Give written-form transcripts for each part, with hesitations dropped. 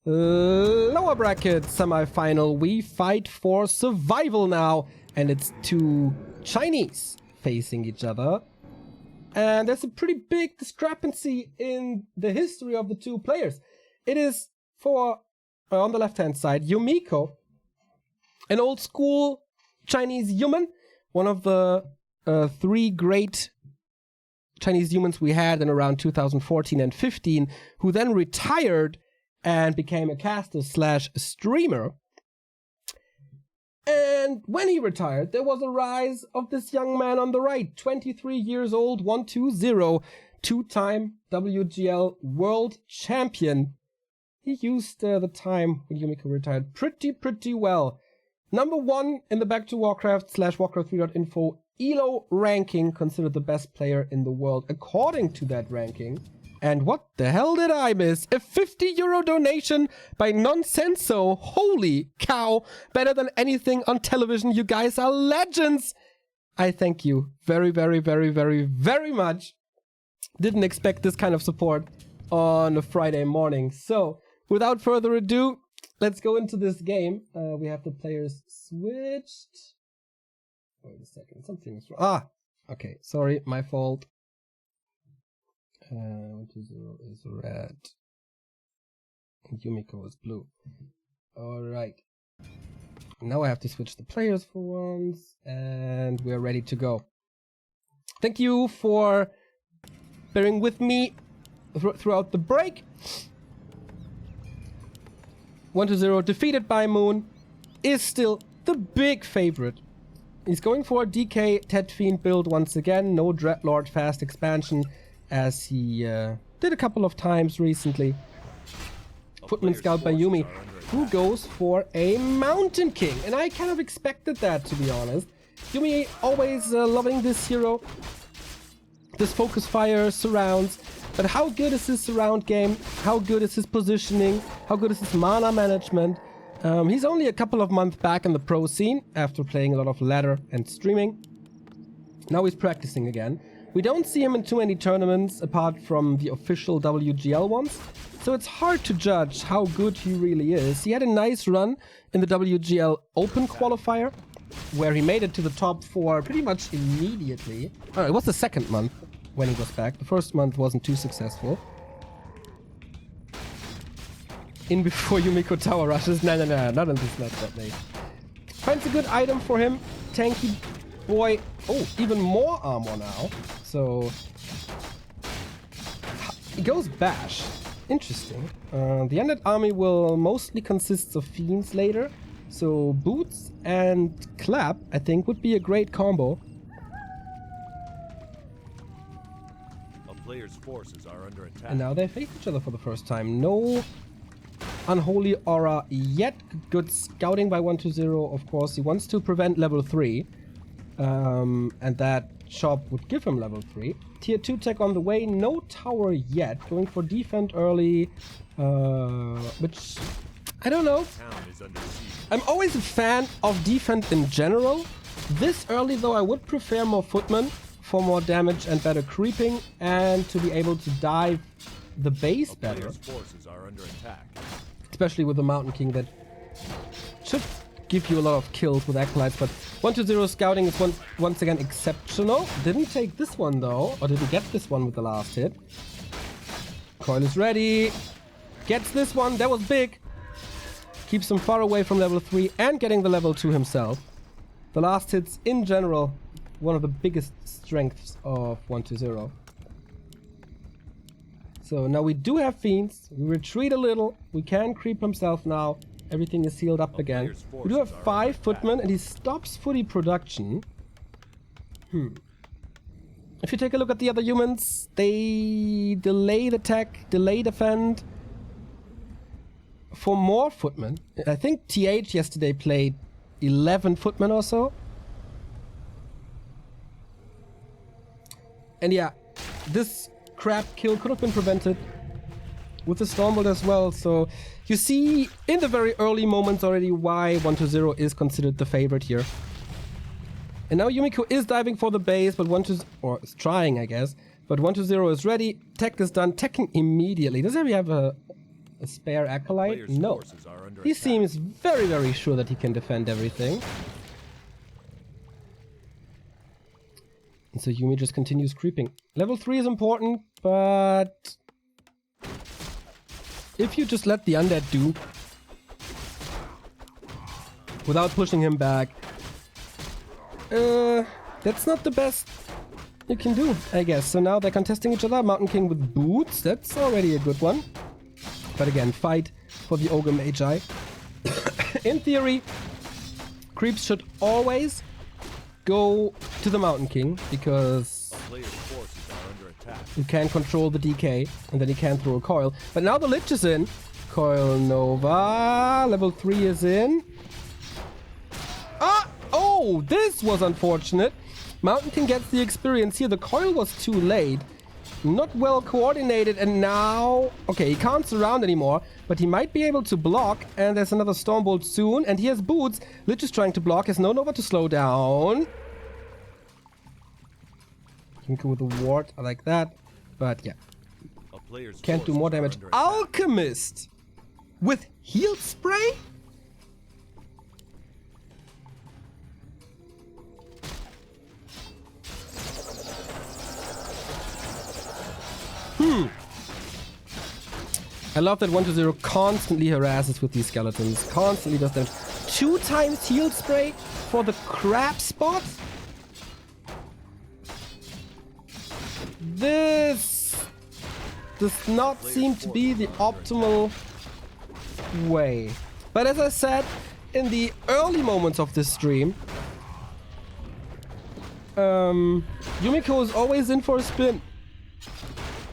Lower bracket semi-final. We fight for survival now, and it's two Chinese facing each other. And there's a pretty big discrepancy in the history of the two players. It is for, on the left-hand side, Yumiko, an old school Chinese human, one of the three great Chinese humans we had in around 2014 and 15, who then retired and became a caster slash streamer. And when he retired, there was a rise of this young man on the right, 23 years old, 120, two-time WGL world champion. He used the time when Yumiko retired pretty well. Number one in the Back to Warcraft / Warcraft3.info ELO ranking, considered the best player in the world according to that ranking. And what the hell did I miss? A €50 donation by Nonsenso. Holy cow. Better than anything on television. You guys are legends. I thank you very much. Didn't expect this kind of support on a Friday morning. So without further ado, let's go into this game. We have the players switched. Wait a second, something's wrong. Ah, okay, sorry, my fault. 120 is red. And Yumiko is blue. Alright. Now I have to switch the players for once, and we're ready to go. Thank you for bearing with me throughout the break. 120 defeated by Moon is still the big favorite. He's going for a DK Ted Fiend build once again. No Dreadlord fast expansion, as he did a couple of times recently. Footman Scout by Yumi, who goes for a Mountain King. And I kind of expected that, to be honest. Yumi always loving this hero. This focus fire surrounds. But how good is his surround game? How good is his positioning? How good is his mana management? He's only a couple of months back in the pro scene after playing a lot of ladder and streaming. Now he's practicing again. We don't see him in too many tournaments apart from the official WGL ones, so it's hard to judge how good he really is. He had a nice run in the WGL Open qualifier, where he made it to the top 4 pretty much immediately. Oh, it was the second month when he was back. The first month wasn't too successful. In before Yumiko tower rushes. No, not on this map that late. Finds a good item for him. Tanky boy. Oh, even more armor now. So he goes bash. Interesting. The undead army will mostly consist of fiends later. So boots and clap, I think, would be a great combo. A player's forces are under attack. And now they face each other for the first time. No Unholy Aura yet. Good scouting by 120, of course. He wants to prevent level 3. And that shop would give him level 3. Tier 2 tech on the way. No tower yet. Going for defend early. Which, I don't know. I'm always a fan of defend in general. This early though, I would prefer more footmen for more damage and better creeping. And to be able to dive the base better. Forces are under attack. Especially with the Mountain King, that should give you a lot of kills with acolytes, but 120 scouting is once again exceptional. Didn't take this one though, or didn't get this one with the last hit. Coil is ready. Gets this one, that was big. Keeps him far away from level 3 and getting the level 2 himself. The last hits in general, one of the biggest strengths of 120. So now we do have fiends. We retreat a little. We can creep himself now. Everything is healed up again. We do have 5 footmen, and he stops footy production. If you take a look at the other humans, they delay the tech, delay defend for more footmen. I think TH yesterday played 11 footmen or so. And yeah, this crab kill could have been prevented with the Stormbolt as well. So you see in the very early moments already why 120 is considered the favorite here. And now Yumiko is diving for the base, but or is trying, I guess. But 120 is ready. Tech is done. Teching immediately. Does he have a A spare acolyte? Player's No. forces are under He attack. seems very, very sure that he can defend everything. And so Yumi just continues creeping. Level 3 is important, but if you just let the undead do without pushing him back, that's not the best you can do, I guess. So now they're contesting each other. Mountain King with boots. That's already a good one. But again, fight for the Ogre Magi. In theory, creeps should always go to the Mountain King because Player's forces are under attack. you can control the DK and then he can throw a coil. But now the Lich is in. Coil Nova. Level 3 is in. Ah! Oh, this was unfortunate. Mountain King gets the experience here. The coil was too late. Not well coordinated, and now... Okay, he can't surround anymore, but he might be able to block, and there's another Stormbolt soon, and he has boots. Lich is trying to block, has no Nova to slow down. Yumiko with a ward, I like that, but yeah. A player's Can't do forces more are damage. under attack. Alchemist! With heal spray? I love that 1-0 constantly harasses with these skeletons. Constantly does damage. 2 times heal spray for the crab spot? This does not seem to be the optimal way. But as I said, in the early moments of this stream, Yumiko is always in for a spin.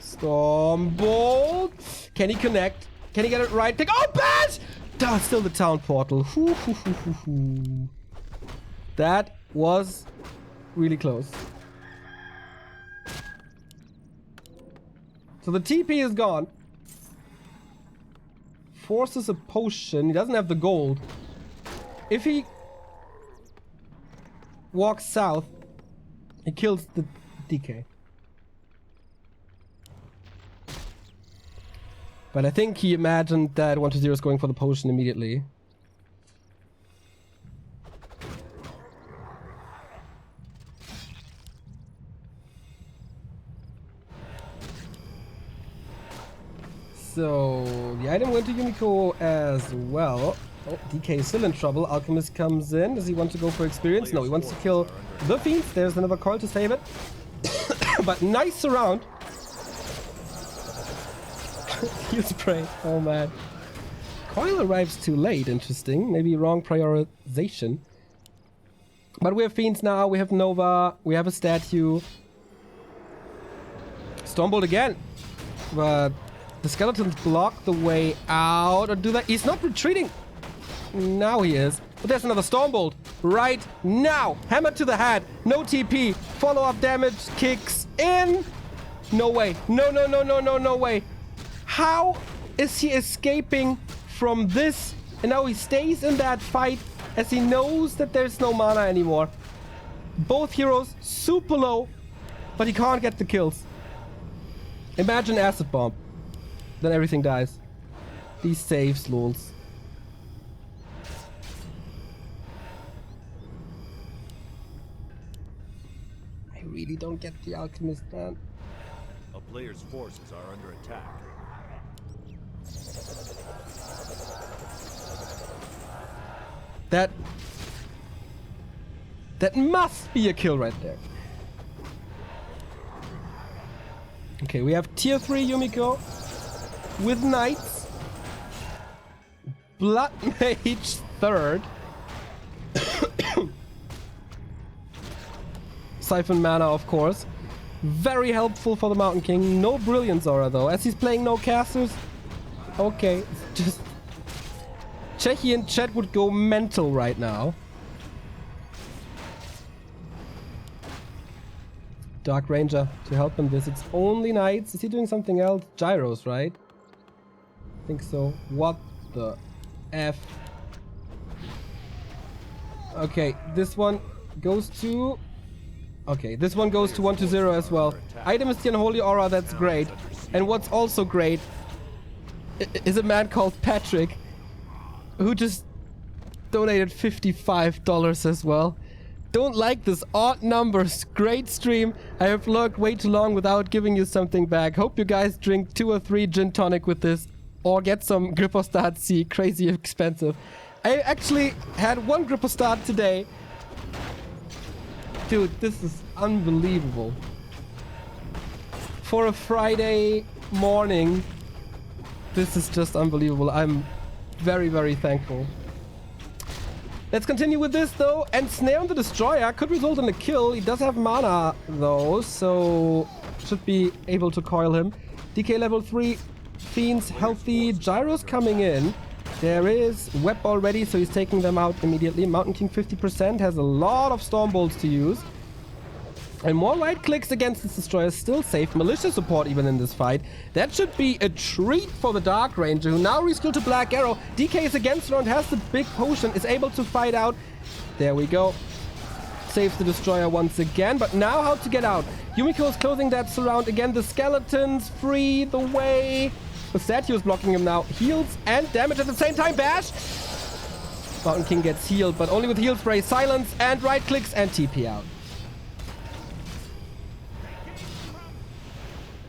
Stormbolt. Can he connect? Can he get it right? Oh, bad! Duh, still the town portal. That was really close. So the TP is gone. Forces a potion. He doesn't have the gold. If he walks south, he kills the DK. But I think he imagined that 1-0 is going for the potion immediately. So the item went to Yumiko as well. Oh, DK is still in trouble. Alchemist comes in. Does he want to go for experience? No, he wants to kill the Fiends. There's another coil to save it. But nice surround. Heal spray. Oh man. Coil arrives too late. Interesting. Maybe wrong prioritization. But we have Fiends now. We have Nova. We have a statue. Stormbolt again. But the skeletons block the way out. Or do that? He's not retreating. Now he is. But there's another Stormbolt. Right now. Hammer to the head. No TP. Follow-up damage. Kicks in. No way. No, no, no, no, no, no way. How is he escaping from this? And now he stays in that fight as he knows that there's no mana anymore. Both heroes super low, but he can't get the kills. Imagine acid bomb. Then everything dies. These saves, lols. I really don't get the alchemist, man. A player's forces are under attack. That must be a kill right there. Okay, we have tier 3 Yumiko with knights. Blood Mage 3rd. Siphon mana, of course. Very helpful for the Mountain King. No Brilliance Aura though, as he's playing no casters. Okay, just... Chechi in chat would go mental right now. Dark Ranger to help him this. It's only knights. Is he doing something else? Gyros, right? I think so. What the F? Okay, this one goes to... Okay, this one goes to 1-0 as well. Item is the Unholy Aura, that's great. And what's also great is a man called Patrick, who just donated $55 as well. Don't like this odd numbers. Great stream. I have lurked way too long without giving you something back. Hope you guys drink 2 or 3 gin tonic with this, or get some Grippostat C. Crazy expensive. I actually had 1 Grippostat today. Dude, this is unbelievable. For a Friday morning, this is just unbelievable. I'm very, very thankful. Let's continue with this though. And Snare on the Destroyer could result in a kill. He does have mana though, so should be able to coil him. DK level 3, Fiends healthy, Gyros coming in. There is Web already, so he's taking them out immediately. Mountain King 50%, has a lot of Storm Bolts to use. And more right clicks against this Destroyer, still safe. Militia support even in this fight. That should be a treat for the Dark Ranger, who now reskilled to Black Arrow. DK is against round, has the big potion, is able to fight out. There we go. Saves the Destroyer once again, but now how to get out? Yumiko is closing that surround again. The skeletons free the way. The statue is blocking him now. Heals and damage at the same time. Bash! Mountain King gets healed, but only with heal spray. Silence and right clicks and TP out.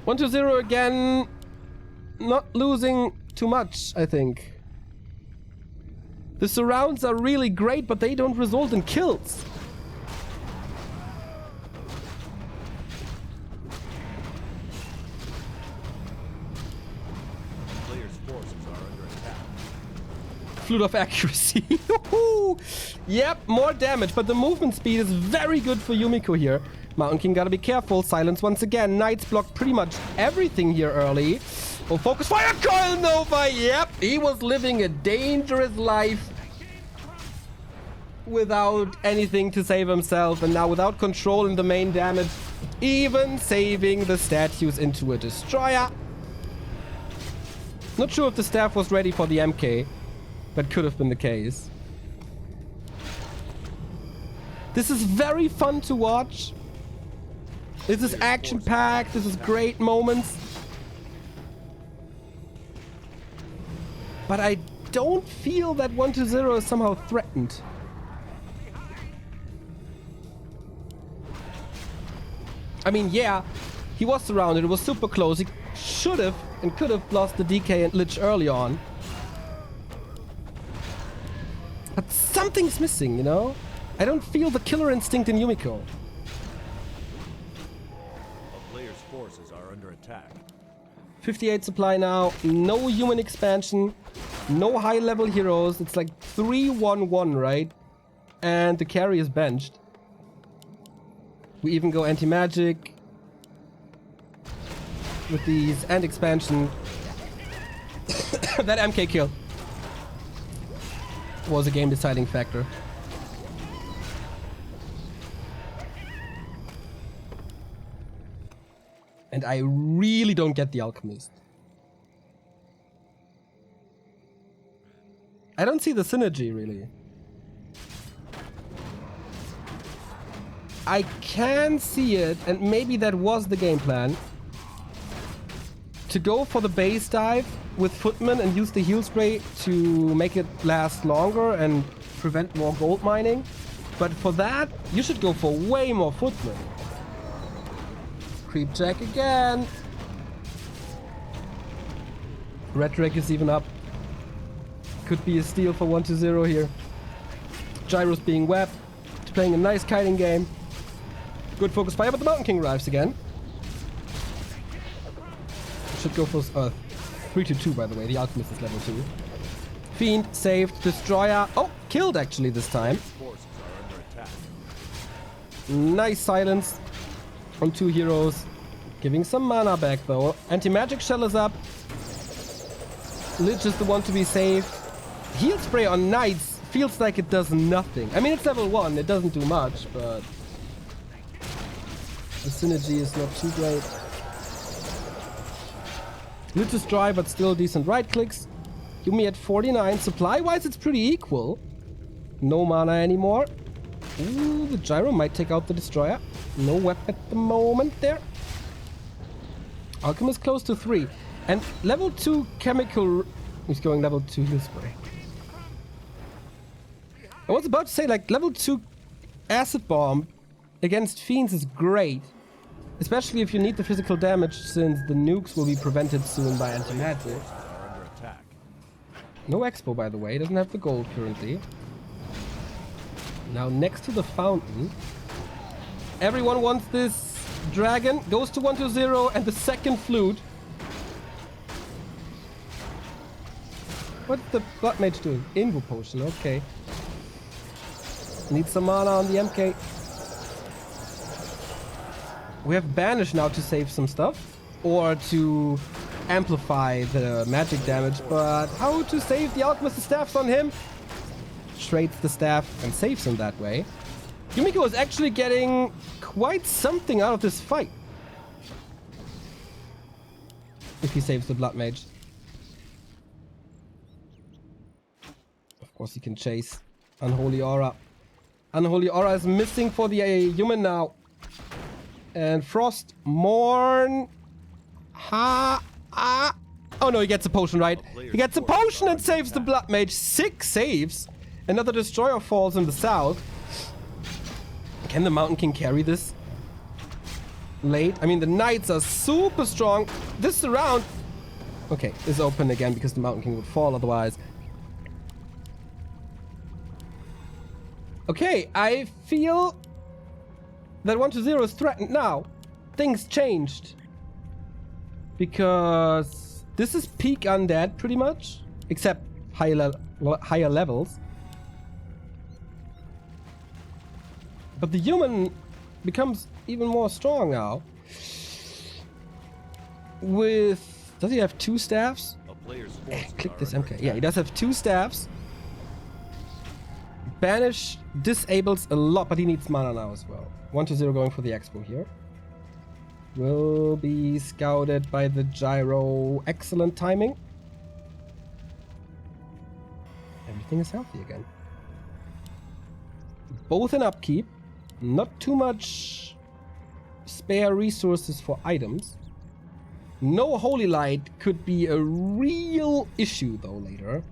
1-0 again. Not losing too much, I think. The surrounds are really great, but they don't result in kills. Players' forces are under attack. Flute of accuracy. Yep, more damage, but the movement speed is very good for Yumiko here. Mountain King gotta be careful. Silence once again. Knights block pretty much everything here early. Oh, focus fire, Coil Nova. Yep, he was living a dangerous life without anything to save himself, and now without controlling the main damage, even saving the statues into a Destroyer. Not sure if the staff was ready for the MK, but could have been the case. This is very fun to watch. This is action-packed. This is great moments. But I don't feel that 1-0 is somehow threatened. I mean, yeah, he was surrounded. It was super close. He should have and could have lost the DK and Lich early on. But something's missing, you know? I don't feel the killer instinct in Yumiko. A player's forces are under attack. 58 supply now. No human expansion. No high-level heroes. It's like 3-1-1, right? And the carry is benched. We even go anti-magic with these and expansion. That MK kill was a game-deciding factor. And I really don't get the Alchemist. I don't see the synergy, really. I can see it, and maybe that was the game plan. To go for the base dive with Footman and use the heal spray to make it last longer and prevent more gold mining. But for that, you should go for way more Footman. Creep check again. Red Drake is even up. Could be a steal for 1-0 here. Gyros being webbed. Playing a nice kiting game. Good focus fire, but the Mountain King arrives again. Should go for 3-2, by the way. The Alchemist is level 2. Fiend saved. Destroyer. Oh, killed actually this time. Forces are under attack. Nice silence from 2 heroes. Giving some mana back though. Anti-magic shell is up. Lich is the one to be saved. Heal spray on Knights feels like it does nothing. I mean, it's level 1. It doesn't do much, but the synergy is not too great. Lich is dry, but still decent right clicks. Yumi at 49. Supply-wise, it's pretty equal. No mana anymore. Ooh, the Gyro might take out the Destroyer. No weapon at the moment there. Alchemist close to 3. And level 2 chemical... He's going level 2 heal spray. I was about to say, like, level 2 acid bomb against fiends is great. Especially if you need the physical damage, since the nukes will be prevented soon by anti-magic. No expo, by the way. Doesn't have the gold currently. Now, next to the fountain, everyone wants this dragon. Goes to 1-0 and the second flute. What's the Blood Mage doing? Invo potion, okay. Need some mana on the MK. We have Banish now to save some stuff. Or to amplify the magic damage. But how to save the Alchemist's staffs on him? Trades the staff and saves him that way. Yumiko is actually getting quite something out of this fight. If he saves the Blood Mage. Of course he can chase Unholy Aura. Unholy Aura is missing for the human now. And Frost Morn. Oh no, he gets a potion, right? He gets a potion and saves the Blood Mage. 6 saves. Another Destroyer falls in the south. Can the Mountain King carry this? Late. I mean, the Knights are super strong. This round... Okay, is open again because the Mountain King would fall otherwise. Okay, I feel that 1-0 is threatened now. Things changed. Because this is peak undead pretty much. Except higher levels. But the human becomes even more strong now. With... Does he have 2 staffs? Click this MK. Yeah, he does have 2 staffs. Banish disables a lot, but he needs mana now as well. 1-0 going for the expo here. Will be scouted by the gyro. Excellent timing. Everything is healthy again. Both in upkeep. Not too much spare resources for items. No Holy Light could be a real issue though later.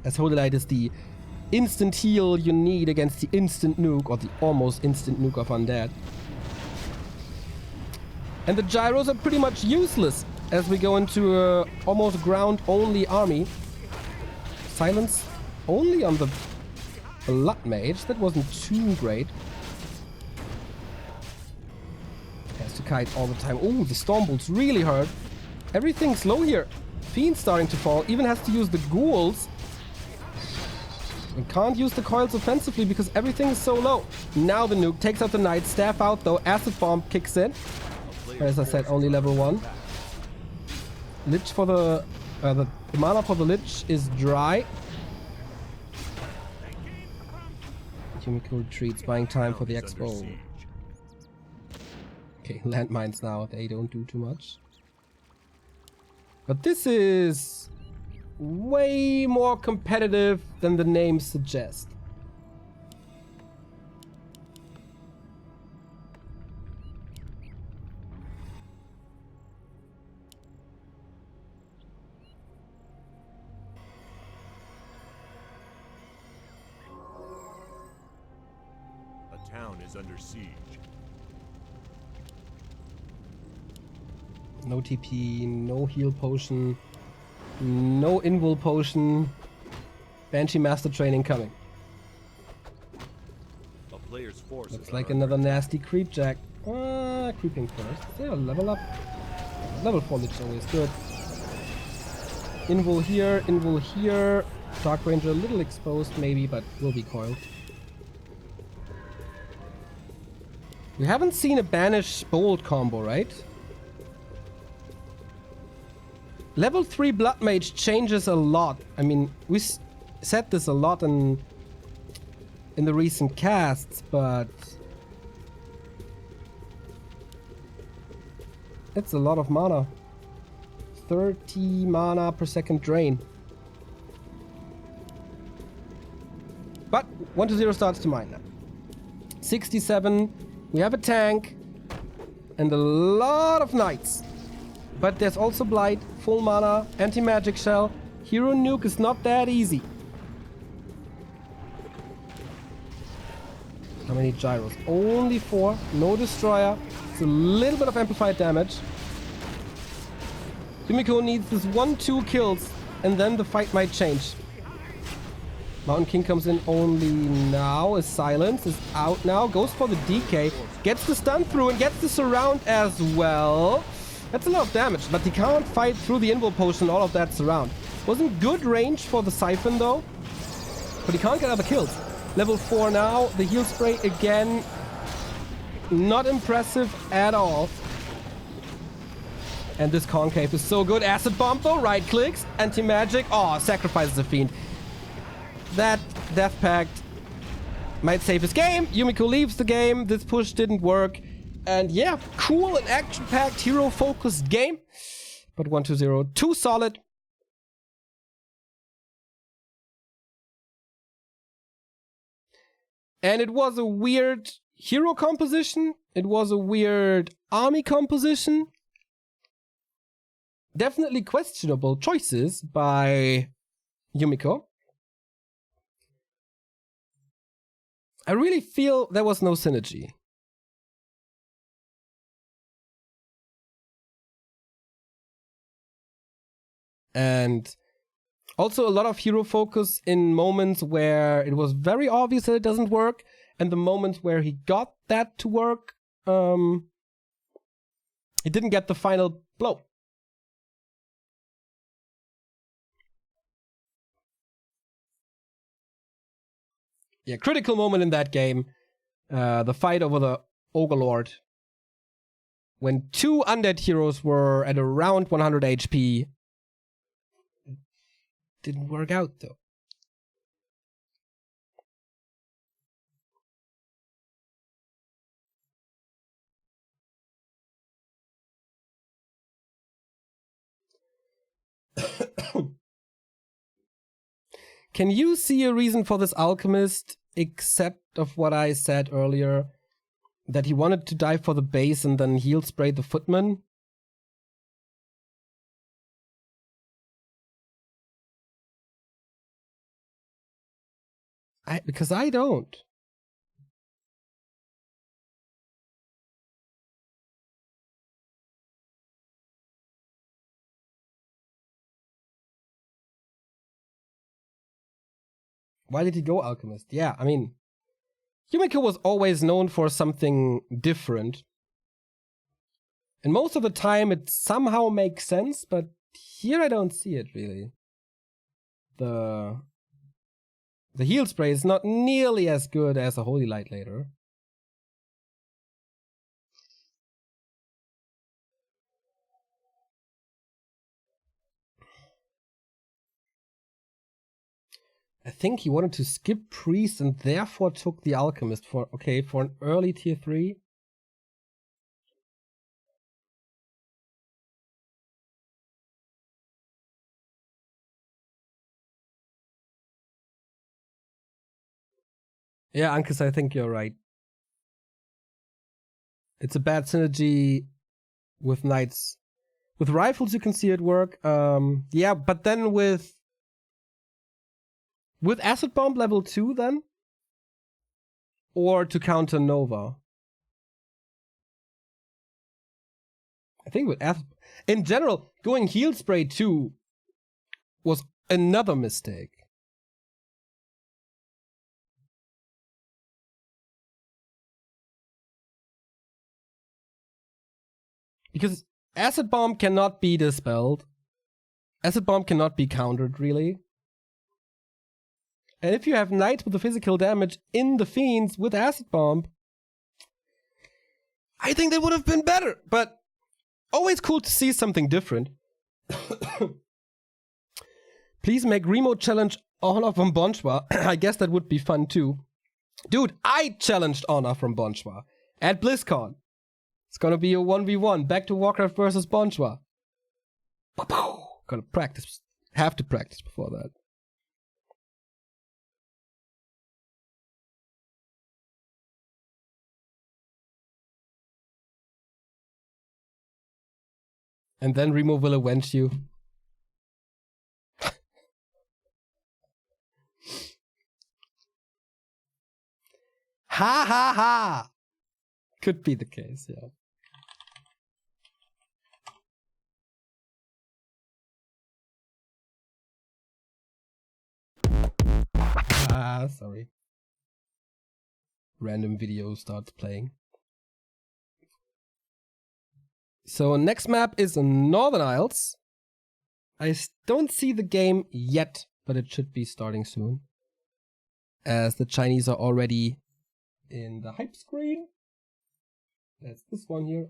As Holy Light is the instant heal you need against the instant nuke, or the almost instant nuke of undead. And the gyros are pretty much useless as we go into a almost ground-only army. Silence only on the Blood Mage. That wasn't too great. Has to kite all the time. Oh, the Stormbolts really hurt. Everything's low here. Fiend's starting to fall. Even has to use the ghouls. And can't use the coils offensively because everything is so low. Now the nuke takes out the knight. Staff out though. Acid bomb kicks in. As I said, only level 1. Lich for the mana for the Lich is dry. Yumiko retreats, buying time for the expo. Okay, landmines now. They don't do too much. But this is way more competitive than the name suggests. A town is under siege. No TP, no heal potion, no invul potion. Banshee Master Training coming. A player's forces Looks like another nasty creep jack. Creeping first. Yeah, level up. Level 4 Lich always good. Invul here. Dark Ranger a little exposed maybe, but will be coiled. We haven't seen a Banish Bolt combo, right? Level 3 Blood Mage changes a lot. I mean, we said this a lot in the recent casts, but it's a lot of mana. 30 mana per second drain. But 1-0 starts to mine now. 67. We have a tank and a lot of knights. But there's also Blight full mana, anti-magic shell. Hero nuke is not that easy. How many gyros? Only 4. No destroyer. It's a little bit of amplified damage. Yumiko needs this 1-2 kills, and then the fight might change. Mountain King comes in only now. Is silence, is out now. Goes for the DK. Gets the stun through and gets the surround as well. That's a lot of damage, but he can't fight through the invul potion, all of that surround. Wasn't good range for the Siphon though, but he can't get other kills. Level 4 now. The heal spray again. Not impressive at all. And this concave is so good. Acid bomb though, right clicks, anti-magic. Oh, sacrifices a fiend. That Death Pact might save his game. Yumiko leaves the game. This push didn't work. And yeah, cool and action-packed, hero-focused game. But 1-2-0, too solid. And it was a weird hero composition. It was a weird army composition. Definitely questionable choices by Yumiko. I really feel there was no synergy. And also a lot of hero focus in moments where it was very obvious that it doesn't work, and the moments where he got that to work, he didn't get the final blow. Yeah, critical moment in that game. The fight over the Ogre Lord. When 2 undead heroes were at around 100 HP. Didn't work out though. Can you see a reason for this alchemist, except of what I said earlier, that he wanted to die for the base and then heal spray the footman? Because I don't. Why did he go alchemist? Yeah, I mean, Yumiko was always known for something different. And most of the time it somehow makes sense, but here I don't see it really. The heal spray is not nearly as good as a Holy Light later. I think he wanted to skip Priest and therefore took the Alchemist for an early tier 3. Yeah, Ankus, I think you're right. It's a bad synergy with knights. With rifles you can see it work. Yeah, but then with Acid Bomb level 2 then? Or to counter Nova? I think with Acid... In general, going Heal Spray 2 was another mistake. Because Acid Bomb cannot be dispelled. Acid Bomb cannot be countered, really. And if you have Knights with the physical damage in the Fiends with Acid Bomb, I think they would have been better. But always cool to see something different. Please make Remote Challenge Honor from Bonchwa. I guess that would be fun too. Dude, I challenged Honor from Bonchwa at BlizzCon. It's gonna be a 1v1. Back to Warcraft versus Bonchwa. Gonna practice. Have to practice before that. And then Remo will avenge you. Ha ha ha! Could be the case, yeah. Ah, sorry. Random video starts playing. So next map is Northern Isles. I don't see the game yet, but it should be starting soon. As the Chinese are already in the hype screen. That's this one here.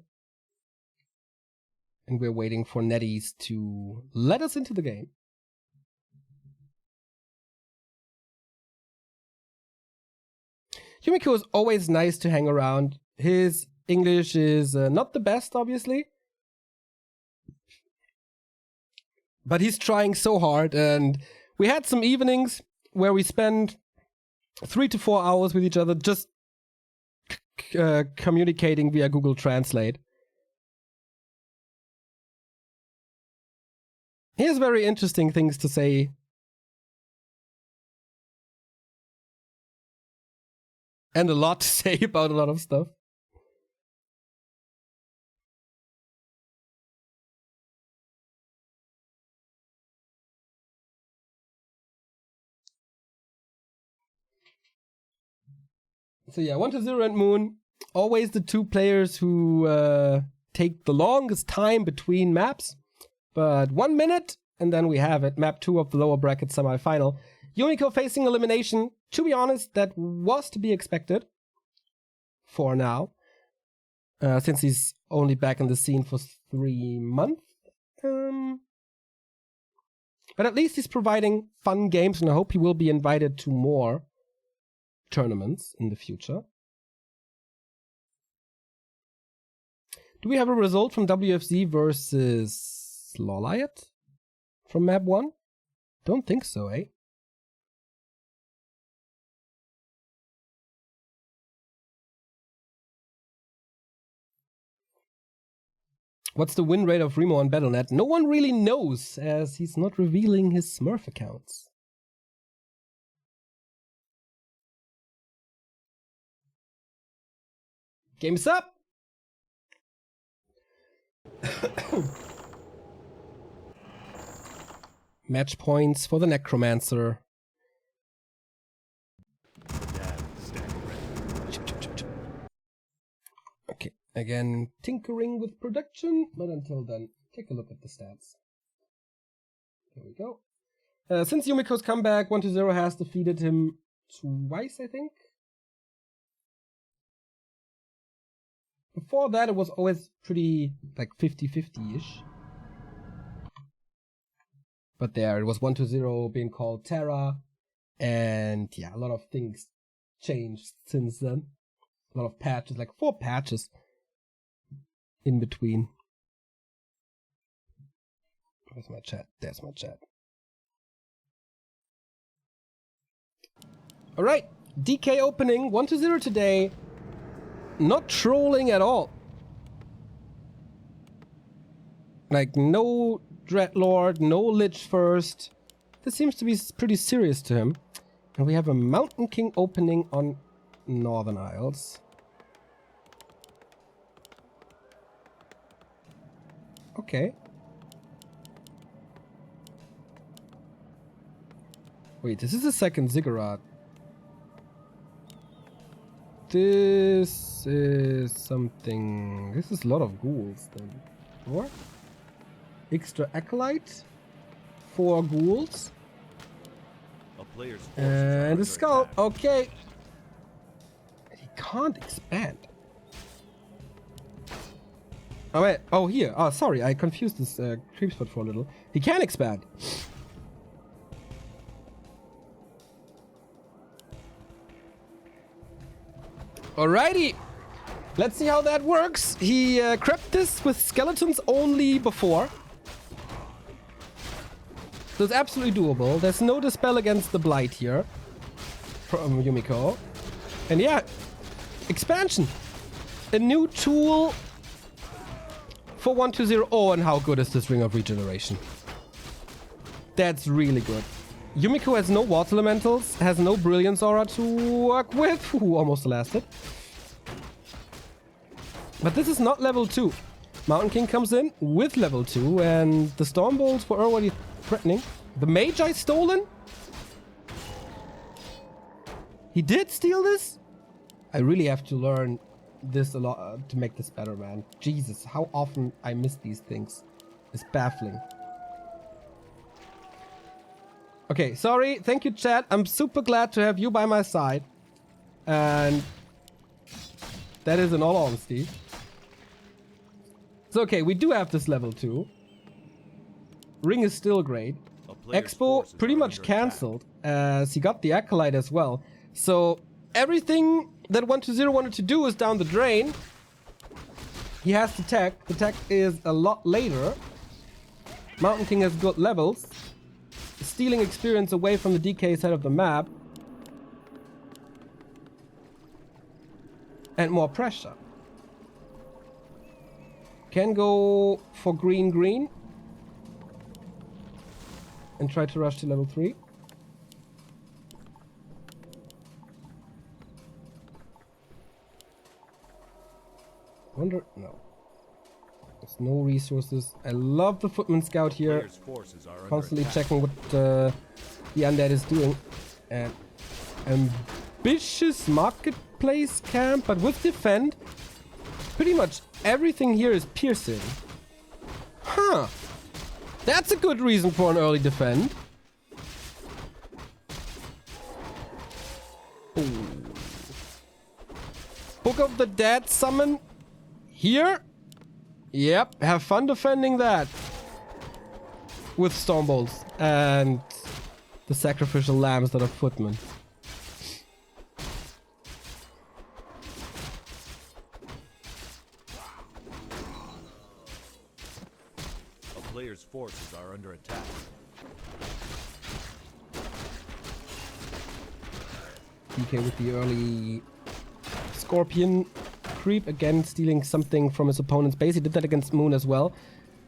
And we're waiting for NetEase to let us into the game. Yumiko is always nice to hang around. His English is not the best, obviously. But he's trying so hard, and we had some evenings where we spent 3 to 4 hours with each other just communicating via Google Translate. He has very interesting things to say. And a lot to say about a lot of stuff. So yeah, 1-0 and Moon. Always the two players who take the longest time between maps. But 1 minute, and then we have it. Map 2 of the Lowerbracket semifinal. Yumiko facing elimination. To be honest, that was to be expected. For now. Since he's only back in the scene for 3 months. But at least he's providing fun games, and I hope he will be invited to more tournaments in the future. Do we have a result from WFZ versus Lowerbracket from map 1? Don't think so, eh? What's the win rate of Remo on Battle.net? No one really knows, as he's not revealing his Smurf accounts. Game's up! Match points for the Necromancer. Okay, again, tinkering with production, but until then, take a look at the stats. There we go. Since Yumiko's comeback, 1-0 has defeated him twice, I think. Before that, it was always pretty, like, 50-50-ish. But there, it was 1-0 being called Terra. And, yeah, a lot of things changed since then. A lot of patches, like 4 patches in between. Where's my chat? There's my chat. Alright, DK opening, 1-0 today. Not trolling at all. Like, no Dreadlord, no Lich first. This seems to be pretty serious to him. And we have a Mountain King opening on Northern Isles. Okay. Wait, this is the second Ziggurat. This is something... This is a lot of ghouls then. 4? Extra Acolyte. 4 ghouls. A player's And a skull. attack. Okay. He can't expand. Oh wait. Oh, here. Oh, sorry. I confused this creep spot for a little. He can expand. Alrighty. Let's see how that works. He crept this with skeletons only before. So it's absolutely doable. There's no dispel against the blight here from Yumiko. And yeah, expansion. A new tool for 1-0. Oh, and how good is this Ring of Regeneration? That's really good. Yumiko has no water elementals, has no brilliance aura to work with. Ooh, almost lasted. But this is not level 2. Mountain King comes in with level 2, and the Storm Bolts were already threatening. The Magi stolen? He did steal this? I really have to learn this a lot to make this better, man. Jesus, how often I miss these things. It's baffling. Okay, sorry. Thank you, chat. I'm super glad to have you by my side. And that is in all honesty. So, okay, we do have this level 2. Ring is still great. Expo pretty much cancelled as he got the Acolyte as well. So, everything that 120 wanted to do is down the drain. He has to tech. The tech is a lot later. Mountain King has good levels. Stealing experience away from the DK side of the map. And more pressure. Can go for green. And try to rush to level 3. Wonder... no. There's no resources. I love the Footman Scout here. Constantly checking what the Undead is doing. And ambitious marketplace camp, but with defend. Pretty much everything here is piercing. Huh. That's a good reason for an early defend. Ooh. Book of the Dead summon here. Yep, have fun defending that. With Stormbolts and the sacrificial lambs that are footmen. A player's forces are under attack. DK with the early Scorpion creep, again stealing something from his opponent's base. He did that against Moon as well,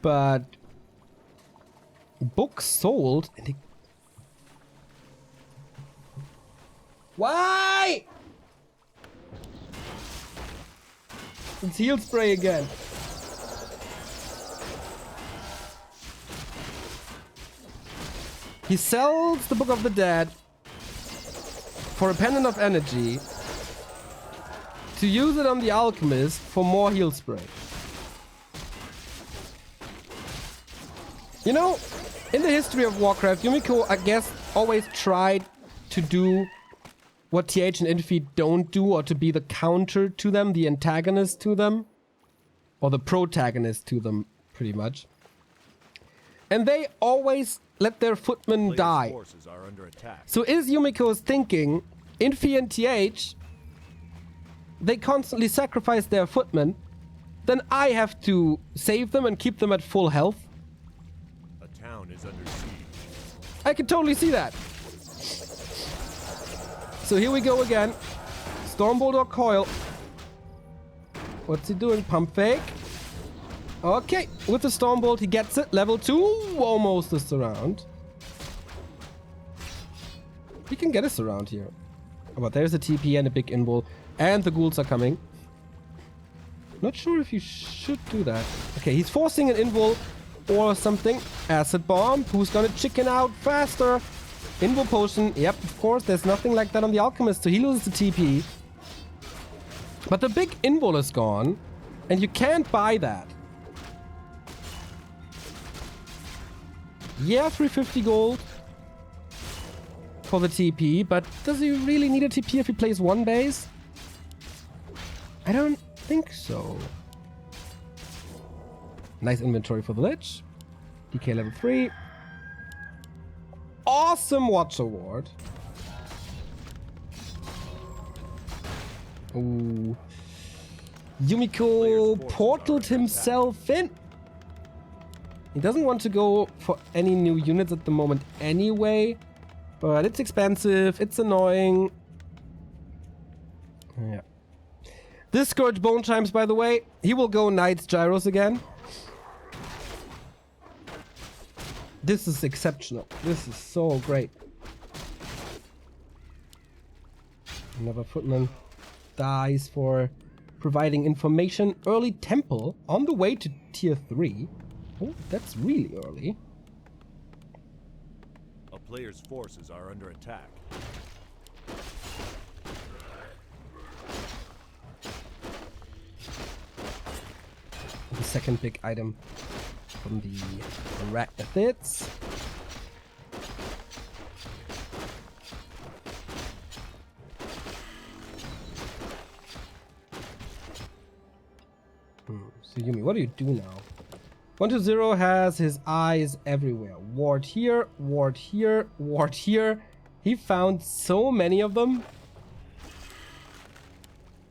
but book sold. And why? It's heal spray again. He sells the Book of the Dead for a pendant of energy to use it on the alchemist for more heal spray. You know, in the history of Warcraft, Yumiko, I guess, always tried to do what TH and Infeed don't do, or to be the counter to them, the antagonist to them, or the protagonist to them, pretty much. And they always let their footmen die. So is Yumiko's thinking, Infeed and TH, they constantly sacrifice their footmen, then I have to save them and keep them at full health? A town is under siege. I can totally see that. So here we go again. Stormbolt or Coil. What's he doing? Pump fake. Okay, with the Stormbolt he gets it. Level 2, almost a surround. He can get a surround here. Oh, but there's a TP and a big invul. And the ghouls are coming. Not sure if you should do that. Okay, he's forcing an invul or something. Acid bomb. Who's gonna chicken out faster? Invul potion. Yep, of course. There's nothing like that on the alchemist, so he loses the TP. But the big invul is gone, and you can't buy that. Yeah, 350 gold for the TP, but does he really need a TP if he plays one base? I don't think so. Nice inventory for the Lich. DK level 3. Awesome Watch Award. Ooh. Yumiko portaled himself in. He doesn't want to go for any new units at the moment anyway. But it's expensive. It's annoying. Yeah. This Scourge Bone Chimes, by the way, he will go Knight's Gyros again. This is exceptional. This is so great. Another footman dies for providing information. Early temple on the way to tier 3. Oh, that's really early. A player's forces are under attack. The second big item from the arachnids. So Yumi, what do you do now? 120 has his eyes everywhere. Ward here, ward here, ward here. He found so many of them.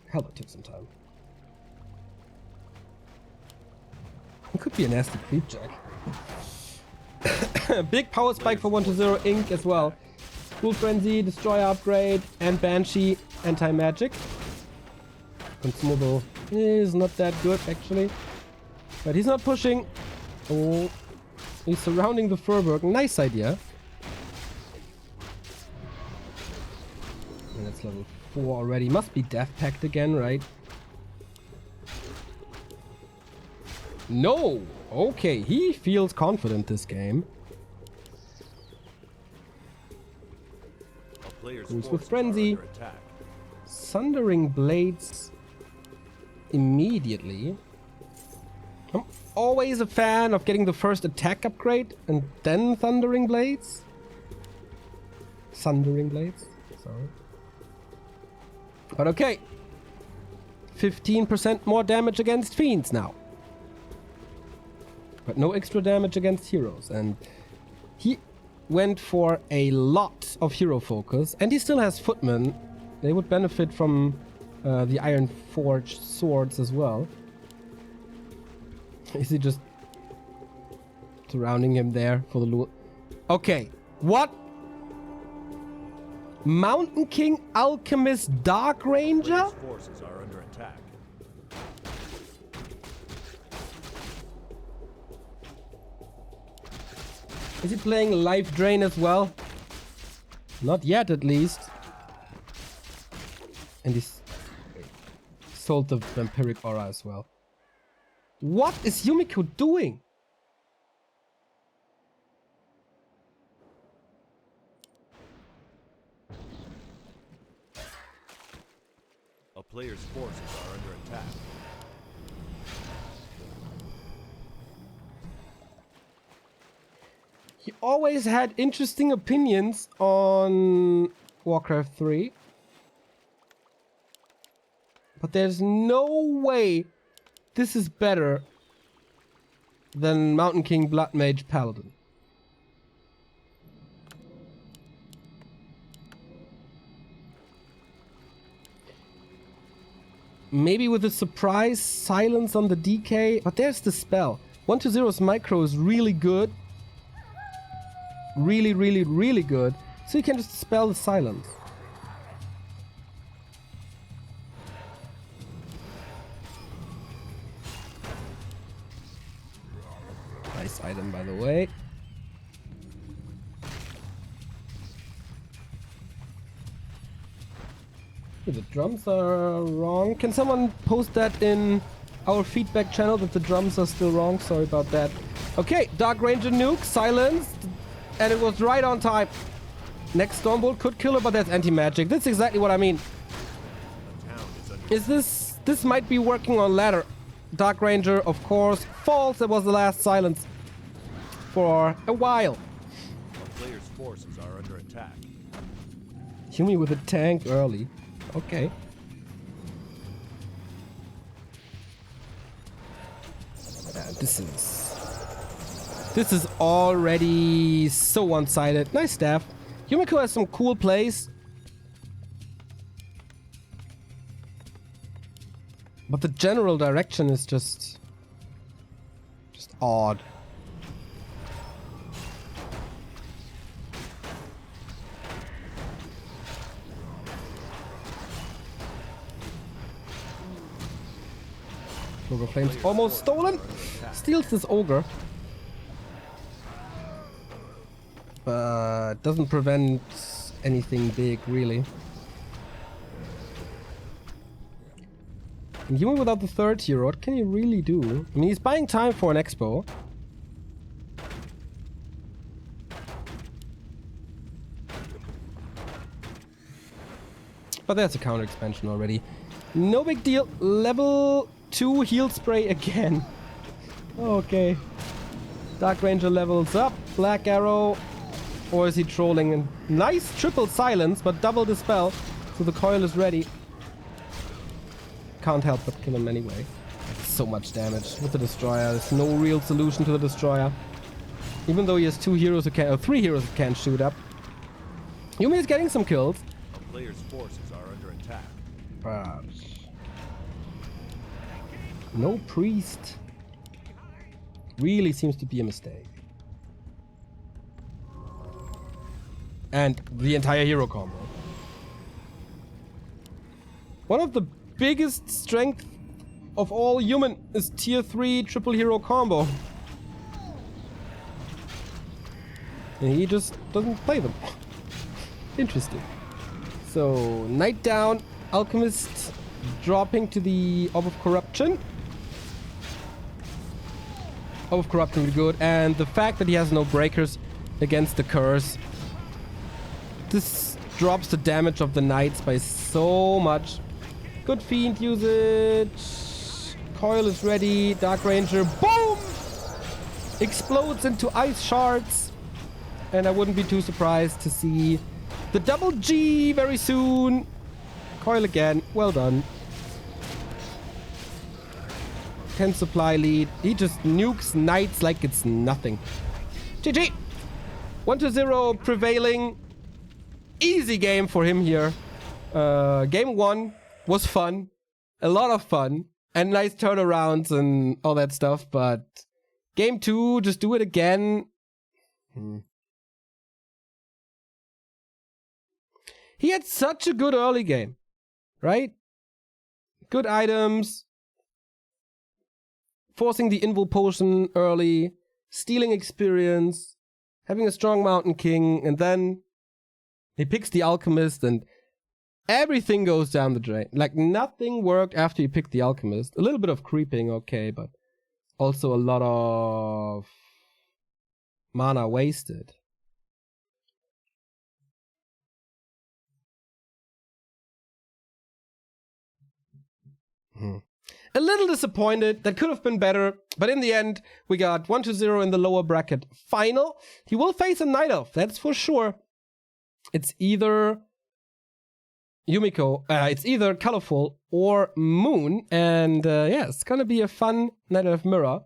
Hell, that took some time. It could be a nasty creep jack. Big power spike for 120 Ink as well. Cool Frenzy, Destroyer upgrade, and Banshee anti-magic. Consumable is not that good actually. But he's not pushing. Oh, he's surrounding the Furberg. Nice idea. And that's level 4 already. Must be Death Pact again, right? No! Okay, he feels confident this game. Goes with Frenzy. Sundering Blades immediately. I'm always a fan of getting the first attack upgrade and then Thundering Blades. Sundering Blades, sorry. But okay. 15% more damage against fiends now. But no extra damage against heroes. And he went for a lot of hero focus. And he still has footmen. They would benefit from the Iron Forged swords as well. Is he just surrounding him there for the loot? Okay, what? Mountain King Alchemist Dark Ranger? Forces are under attack. Is he playing Life Drain as well? Not yet, at least. And he's sold the Vampiric Aura as well. What is Yumiko doing? A player's forces are under attack. He always had interesting opinions on Warcraft 3. But there's no way this is better than Mountain King Blood Mage Paladin. Maybe with a surprise silence on the DK, but there's the spell. 120's micro is really good. Really, really, really good. So you can just spell the silence. Nice item, by the way. The drums are wrong. Can someone post that in our feedback channel that the drums are still wrong? Sorry about that. Okay, Dark Ranger nuke, silenced, and it was right on time. Next Stormbolt could kill her, but that's anti-magic. That's exactly what I mean. Is this might be working on ladder. Dark Ranger, of course, falls. That was the last silence for a while. A player's forces are under attack. Yumi with a tank early. Okay. This is already so one-sided. Nice staff. Yumiko has some cool plays. But the general direction is just odd. Ogre Flames almost stolen. Steals this Ogre. But doesn't prevent anything big, really. And Yumi without the third hero, what can you really do? I mean, he's buying time for an expo. But there's a counter expansion already. No big deal. Level 2 heal spray again. Okay. Dark Ranger levels up. Black Arrow. Or is he trolling? And nice triple silence, but double dispel. So the coil is ready. Can't help but kill him anyway. So much damage with the destroyer. There's no real solution to the destroyer. Even though he has 2 heroes who can, or 3 heroes who can shoot up. Yumi is getting some kills. A player's forces are under attack. But no priest. Really seems to be a mistake. And the entire hero combo. One of the biggest strength of all human is tier 3 triple hero combo. And he just doesn't play them. Interesting. So, Knight down, Alchemist dropping to the Orb of Corruption. Orb of Corruption will be good. And the fact that he has no breakers against the curse. This drops the damage of the Knights by so much. Good Fiend usage. Coil is ready. Dark Ranger, boom! Explodes into ice shards. And I wouldn't be too surprised to see the double G very soon. Coil again. Well done. 10 supply lead. He just nukes Knights like it's nothing. GG. 1-0 prevailing. Easy game for him here. Game 1 was fun. A lot of fun. And nice turnarounds and all that stuff. But game 2, just do it again. He had such a good early game. Right? Good items. Forcing the Invul Potion early. Stealing experience. Having a strong Mountain King. And then he picks the Alchemist and everything goes down the drain. Like, nothing worked after he picked the Alchemist. A little bit of creeping, okay, but also a lot of mana wasted. A little disappointed. That could have been better. But in the end, we got 1-0 in the lower bracket final. He will face a Night Elf, that's for sure. It's either Yumiko, it's either Colorful or Moon. And yeah, it's gonna be a fun Night Elf mirror.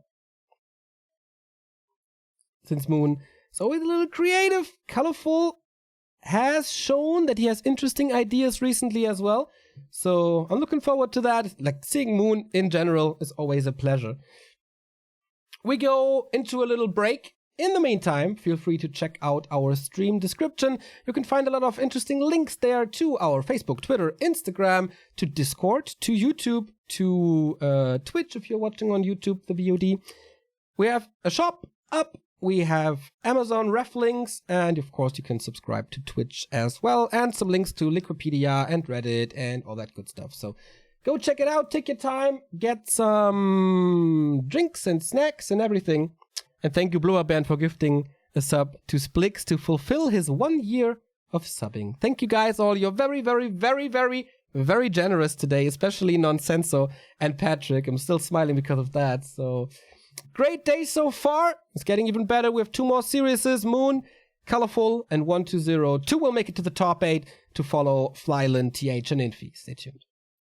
Since Moon is always a little creative. Colorful has shown that he has interesting ideas recently as well. So I'm looking forward to that. Like, seeing Moon in general is always a pleasure. We go into a little break. In the meantime, feel free to check out our stream description. You can find a lot of interesting links there to our Facebook, Twitter, Instagram, to Discord, to YouTube, to Twitch if you're watching on YouTube, the VOD. We have a shop up. We have Amazon ref links, and of course you can subscribe to Twitch as well, and some links to Liquipedia and Reddit and all that good stuff. So go check it out, take your time, get some drinks and snacks and everything. And thank you, Blower Band, for gifting a sub to Splix to fulfill his 1 year of subbing. Thank you guys all. You're very, very, very, very, very generous today, especially Nonsenso and Patrick. I'm still smiling because of that. So great day so far. It's getting even better. We have 2 more series, Moon, Colorful, and 1-0. 2 will make it to the top 8 to follow Flyland, TH, and Infi. Stay tuned.